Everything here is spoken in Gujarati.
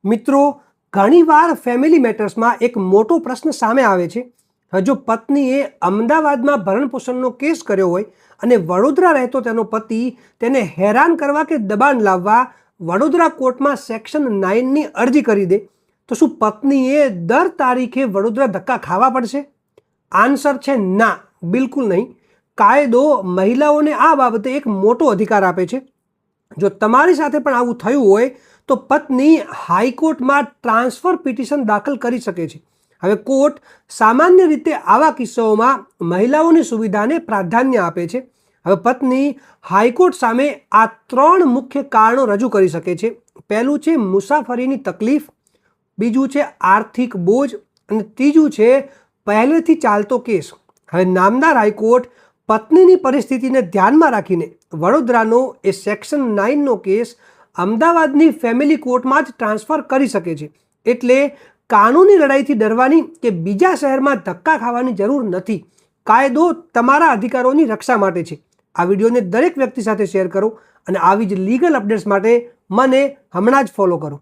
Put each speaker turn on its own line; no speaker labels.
મિત્રો, ઘણીવાર ફેમિલી મેટર્સમાં એક મોટો પ્રશ્ન સામે આવે છે. જો પત્નીએ અમદાવાદમાં ભરણપોષણનો કેસ કર્યો હોય અને વડોદરા રહેતો તેનો પતિ તેને હેરાન કરવા કે દબાણ લાવવા વડોદરા કોર્ટમાં સેક્શન 9ની અરજી કરી દે, તો શું પત્નીએ દર તારીખે વડોદરા ધક્કા ખાવા પડશે? આન્સર છે ના, બિલકુલ નહીં. કાયદો મહિલાઓને આ બાબતે એક મોટો અધિકાર આપે છે. જો તમારી સાથે પણ આવું થયું હોય તો પત્ની હાઈકોર્ટમાં ટ્રાન્સફર પિટિશન દાખલ કરી શકે છે. હવે કોર્ટ સામાન્ય રીતે આવા કિસ્સાઓમાં મહિલાઓની સુવિધાને પ્રાધાન્ય આપે છે. હવે પત્ની હાઈકોર્ટ સામે આ 3 મુખ્ય કારણો રજૂ કરી શકે છે. પહેલું છે મુસાફરીની તકલીફ, બીજું છે આર્થિક બોજ અને ત્રીજું છે પહેલેથી ચાલતો કેસ. હવે નામદાર હાઈકોર્ટ પત્નીની પરિસ્થિતિને ધ્યાનમાં રાખીને વડોદરાનો એ સેક્શન 9નો કેસ અમદાવાદની ફેમિલી કોર્ટમાં જ ટ્રાન્સફર કરી શકે છે. એટલે કાનૂની લડાઈથી ડરવાની કે બીજા શહેરમાં ધક્કા ખાવાની જરૂર નથી. કાયદો તમારા અધિકારોની રક્ષા માટે છે. આ વિડીયોને દરેક વ્યક્તિ સાથે શેર કરો અને આવી જ લીગલ અપડેટ્સ માટે મને હમણાં જ ફોલો કરો.